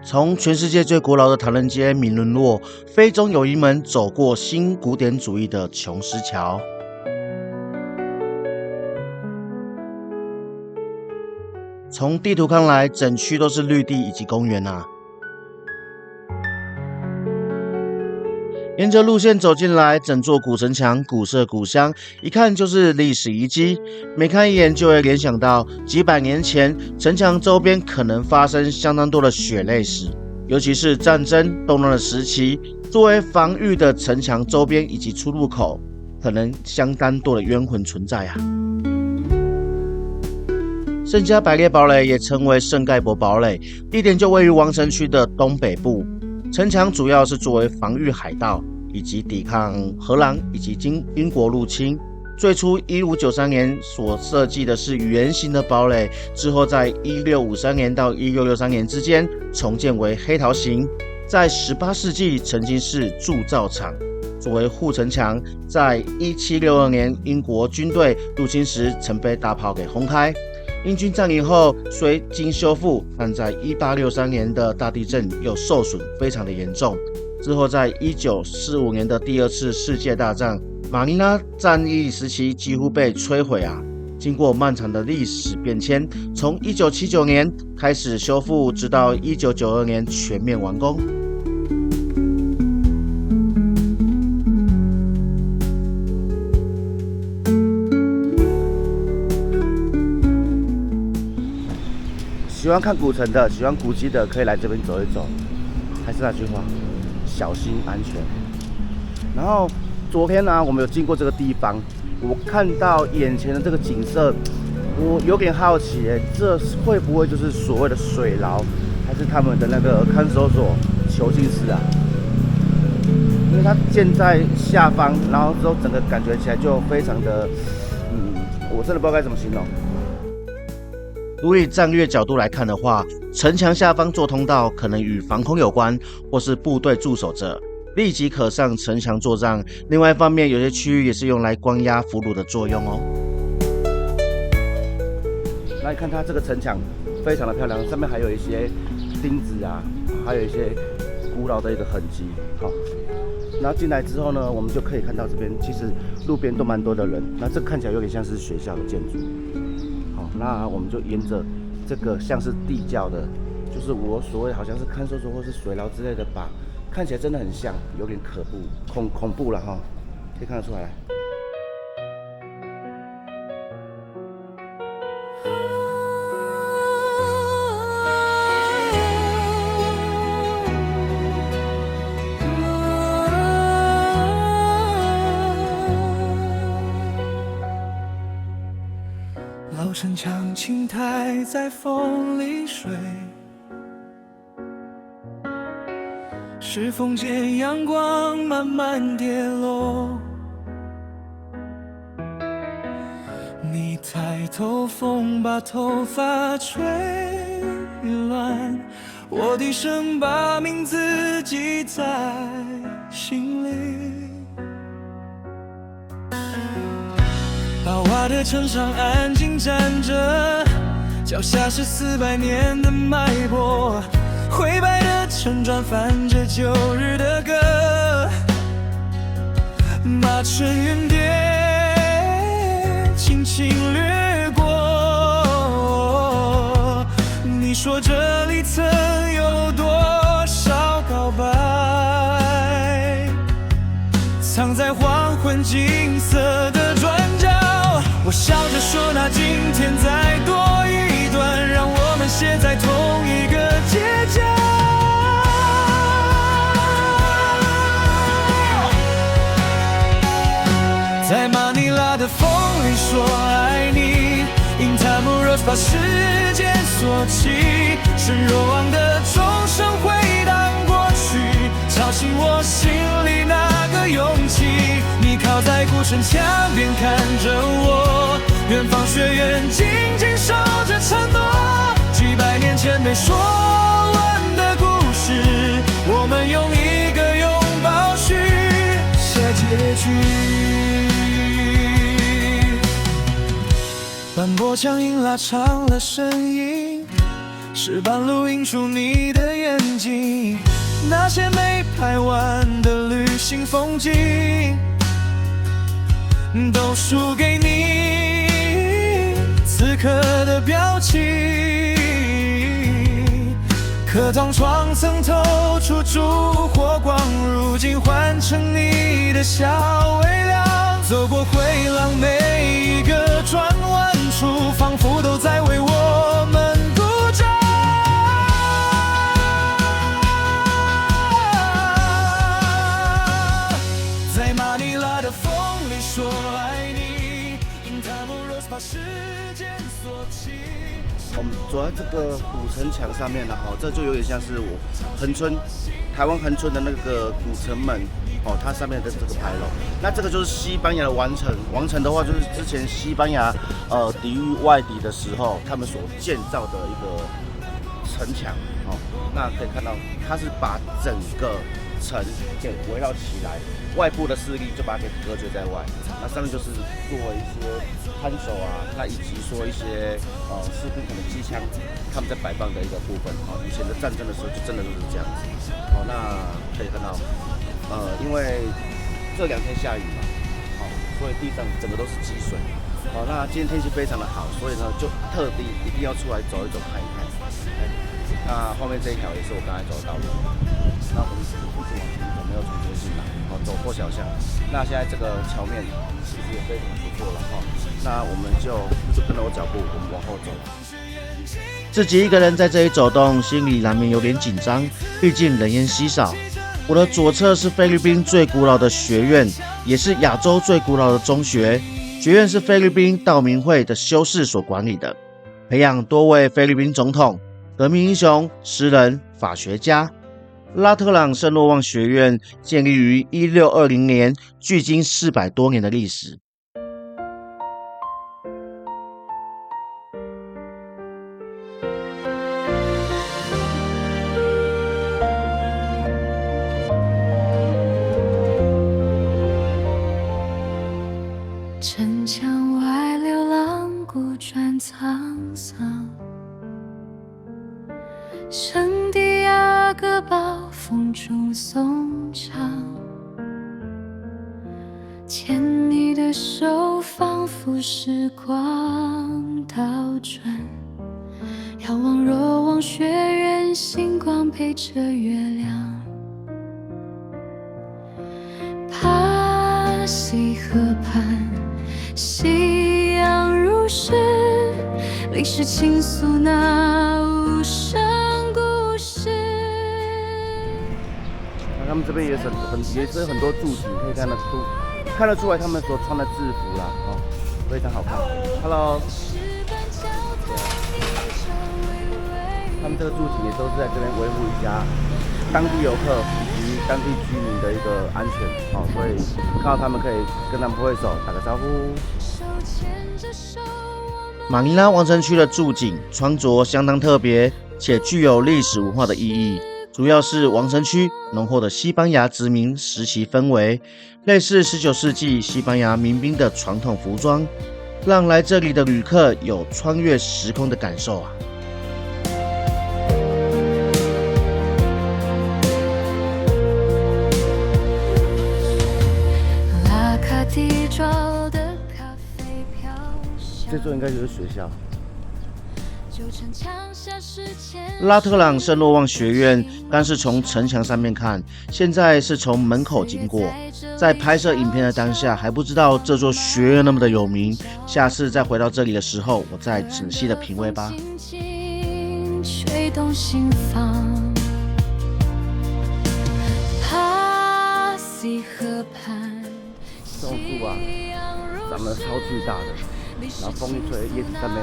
从全世界最古老的唐人街明沦落，非中有一门走过新古典主义的琼斯桥。从地图看来，整区都是绿地以及公园啊。沿着路线走进来，整座古城墙古色古香，一看就是历史遗迹。每看一眼就会联想到几百年前城墙周边可能发生相当多的血泪史，尤其是战争动乱的时期，作为防御的城墙周边以及出入口，可能相当多的冤魂存在啊。圣家百列堡垒也称为圣盖博堡垒，地点就位于王城区的东北部。城墙主要是作为防御海盗以及抵抗荷兰以及英国入侵。最初1593年所设计的是圆形的堡垒，之后在1653年到1663年之间重建为黑桃形。在18世纪曾经是铸造厂，作为护城墙，在1762年英国军队入侵时曾被大炮给轰开。英军占领后虽经修复，但在1863年的大地震又受损非常的严重。之后在1945年的第二次世界大战，马尼拉战役时期几乎被摧毁啊。经过漫长的历史变迁，从1979年开始修复，直到1992年全面完工。喜欢看古城的，喜欢古迹的，可以来这边走一走。还是那句话，小心安全。然后昨天呢，我们有经过这个地方，我看到眼前的这个景色，我有点好奇，这会不会就是所谓的水牢，还是他们的那个看守所、囚禁室啊？因为它建在下方，然后之后整个感觉起来就非常的，我真的不知道该怎么形容。如以战略角度来看的话，城墙下方做通道可能与防空有关，或是部队驻守着，立即可上城墙作战。另外一方面，有些区域也是用来关押俘虏的作用哦。来看它这个城墙非常的漂亮，上面还有一些钉子啊，还有一些古老的一个痕迹。好，然后进来之后呢，我们就可以看到这边其实路边都蛮多的人，那这看起来有点像是学校的建筑。那我们就沿着这个像是地窖的，就是我所谓好像是看守所或是水牢之类的吧，看起来真的很像，有点恐怖了哈，可以看得出来。老城墙青苔在风里睡，是风间阳光慢慢跌落。你抬头，风把头发吹乱，我低声把名字记在心里。老瓦的城上安静站着，脚下是400年的脉搏，灰白的城砖泛着旧日的歌，马尘云蝶轻轻掠过。你说这里曾有多少告白，藏在黄昏金色的转角。我笑着说，那今天再多一段，让我们写在同一个街角。在马尼拉的风里说爱你，因塔穆热把时间锁起，圣若望的钟声回荡过去，吵醒我心里那个勇气。你靠在古城墙边看着我，远方学院静静守着承诺，几百年前被说完的故事，我们用一个拥抱许下结局。斑驳墙音拉长了声音，石板路映出你的眼睛，那些没拍完的旅行风景，都输给你此刻的表情。课堂窗曾透出烛火光，如今换成你的小微亮。走过回廊，每一个转弯处，仿佛都在为我们鼓掌。在马尼拉的风里说爱你，塔莫罗斯把时间锁起。我们走在这个古城墙上面了哈，这就有点像是我恒春台湾恒春的那个古城门哦，它上面的这个牌楼。那这个就是西班牙的王城，王城的话就是之前西班牙抵御外敌的时候，他们所建造的一个城墙哦。那可以看到，它是把整个城给围绕起来，外部的势力就把它给隔绝在外。那上面就是作为一些看守啊，那以及说一些士兵可能机枪他们在摆放的一个部分哦。以前的战争的时候就真的就是这样子哦。那可以看到因为这2天下雨嘛，好，所以地上整个都是积水。好，那今天天气非常的好，所以呢就特地一定要出来走一走看一看。那后面这一条也是我刚才走的道路。那我们一直往前走，没有从这进来，哦，走过小巷。那现在这个桥面其实也非常不错了哈。那我们就跟着我脚步，我们往后走。自己一个人在这里走动，心里难免有点紧张，毕竟人烟稀少。我的左侧是菲律宾最古老的学院，也是亚洲最古老的中学。学院是菲律宾道明会的修士所管理的，培养多位菲律宾总统、革命英雄、诗人、法学家。拉特朗圣若望学院建立于1620年，距今400多年的历史。城墙外流浪，孤转沧桑。圣地亚哥堡风中颂唱，牵你的手，仿佛时光倒转。遥望若望学院，星光陪着月亮。帕西河畔，夕阳如诗，历史倾诉那无声故事。他们这边也是很多驻警，可以看得出来他们所穿的制服啦，哦，非常好看。Hello， 他们这个驻警也都是在这边维护一下当地游客以及当地居民的一个安全哦，所以看到他们可以跟他们挥手打个招呼。马尼拉王城区的驻警穿着相当特别，且具有历史文化的意义。主要是王城区浓厚的西班牙殖民时期氛围，类似19世纪西班牙民兵的传统服装，让来这里的旅客有穿越时空的感受啊。这座应该就是学校。拉特朗圣若望学院刚是从城墙上面看，现在是从门口经过。在拍摄影片的当下，还不知道这座学院那么的有名。下次再回到这里的时候，我再仔细的品味吧。吹动心房，帕西河畔，这种树啊，长得超巨大的，然后风一吹，叶子上面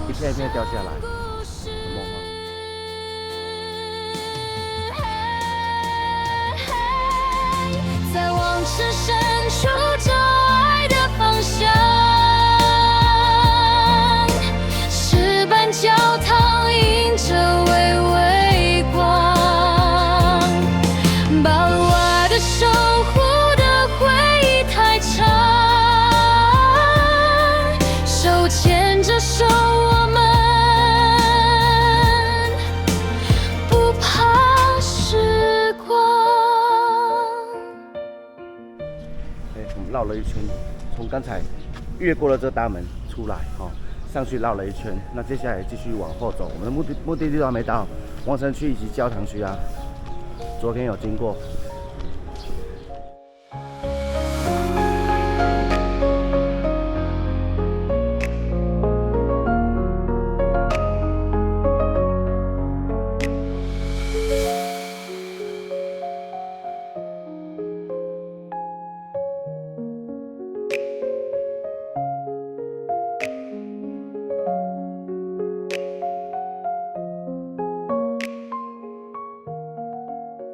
一片一片掉下来，很梦幻。在往事深处找爱的方向，石板教堂映着微微光，把路外的守护的回忆太长，手牵着手我们绕了一圈，从刚才越过了这个大门出来，上去绕了一圈。那接下来继续往后走，我们的目的地都还没到，王城区以及教堂区啊，昨天有经过。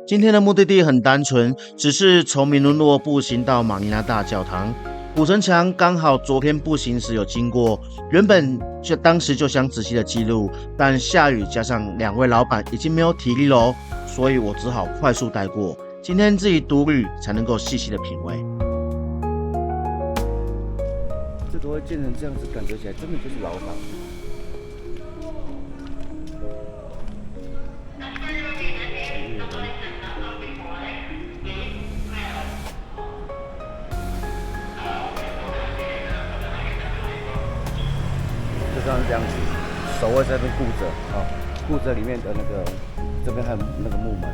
今天的目的地很单纯，只是从明伦路步行到马尼拉大教堂。古城墙刚好昨天步行时有经过，原本当时就想仔细的记录，但下雨加上2位老板已经没有体力喽，所以我只好快速带过。今天自己独旅才能够细细的品味。这个会建成这样子，感觉起来真的就是牢房。就像是这样子，守卫在那边顾着顾着里面的那个，这边还有那个木门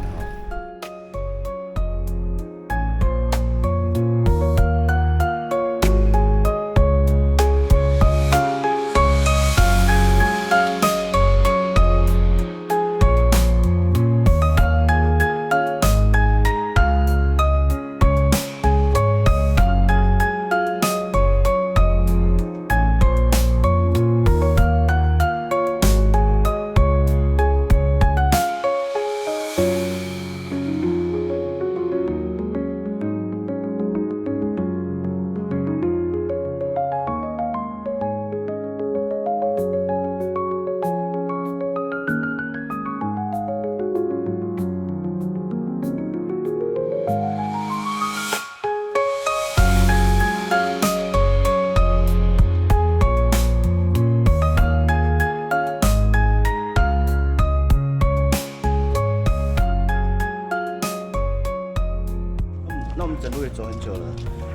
那我们整路也走很久了，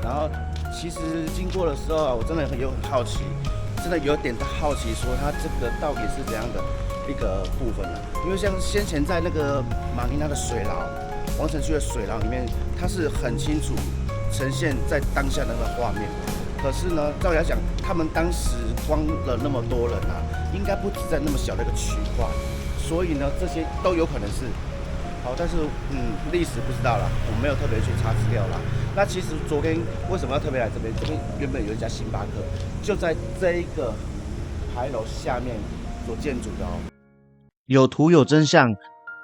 然后其实经过的时候啊，我真的很好奇，真的有点好奇，说它这个到底是怎样的一个部分呢？因为像先前在那个马尼拉的水牢，王城区的水牢里面，它是很清楚呈现在当下那个画面。可是呢，照理来讲，他们当时关了那么多人啊，应该不止在那么小的一个区块，所以呢，这些都有可能是。好，但是历史不知道啦，我没有特别去查资料啦。那其实昨天为什么要特别来这边？这边原本有一家星巴克，就在这一个牌楼下面所建筑的哦。有图有真相，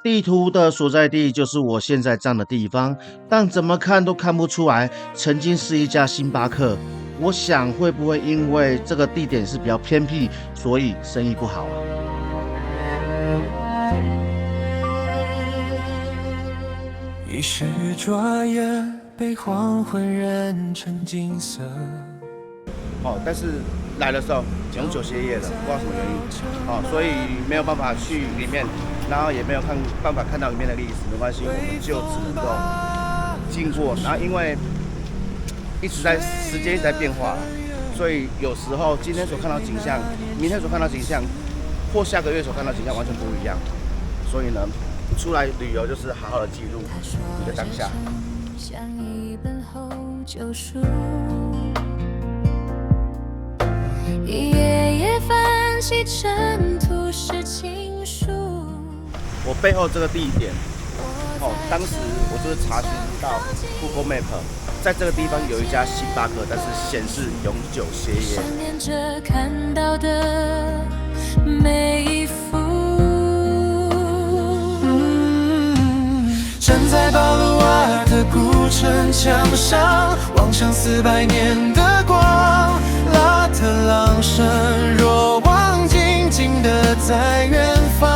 地图的所在地就是我现在站的地方，但怎么看都看不出来曾经是一家星巴克。我想会不会因为这个地点是比较偏僻，所以生意不好啊？一时转眼被黄昏染成金色。但是来的时候永久歇业了，不知道什么原因，所以没有办法去里面，然后也没有办法看到里面的历史，没关系，我们就只能够经过。然后因为时间一直在变化，所以有时候今天所看到景象，明天所看到景象，或下个月所看到景象完全不一样。所以呢，出来旅游就是好好的记录你的当下。像一本厚旧书，一页页翻起，尘土是情书。我背后这个地点，当时我就是查询到 Google Map， 在这个地方有一家星巴克，但是显示永久歇业。想念着看到的每一幅。站在巴鲁瓦的古城墙上，望向400年的光，拉特朗圣若望，静静地在远方。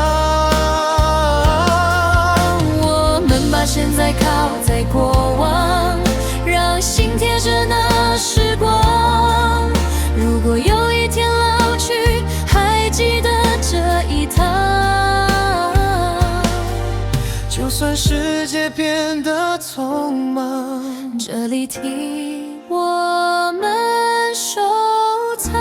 我们把现在靠在过往，让心贴着那时光。如果有一天老去，还记得这一趟。就算世界变得匆忙，这里替我我们收藏。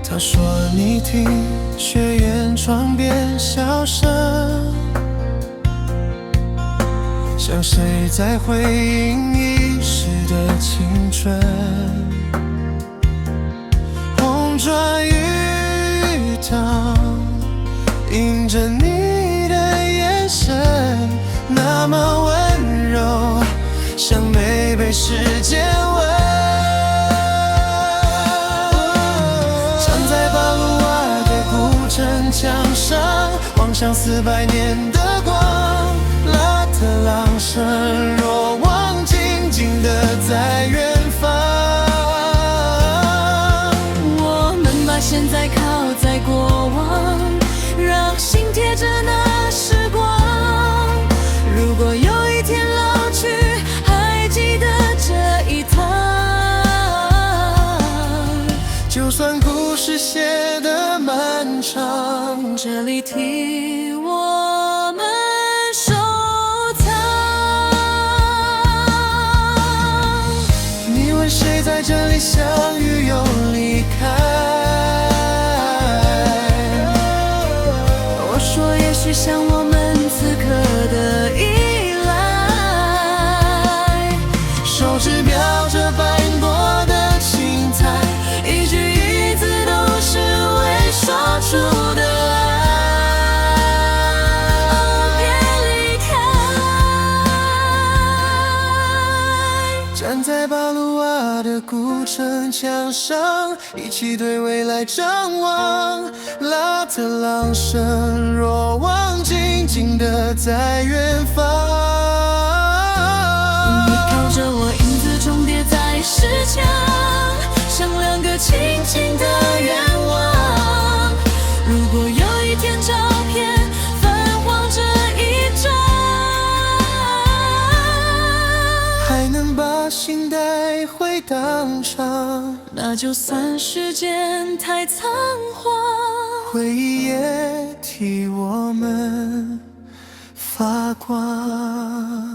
他说你听学院窗边笑声，像谁在回应遗失的青春。红砖雨堂映着你的眼神，那么温柔，像没被时间吻。站在巴鲁瓦的古城墙上，望向400年的光，拉特朗圣若望，静静地在远方。我们把现在靠在过往，让心贴着那时光。如果有一天老去，还记得这一趟。就算故事写得漫长，这里替我们收藏。你问谁在这里相遇又离开？我说也许像我们此刻的依赖，手指标着斑驳的青苔，一句一字都是未说出的爱。站在巴鲁瓦的古城墙上，一起对未来张望。拉特朗圣若望，静静地在远方。你靠着我，影子重叠在石墙，像两个轻轻的愿望。如果有一天照片泛黄这一张，还能把心带回当场，那就算时间太仓皇，回忆也替我们发光。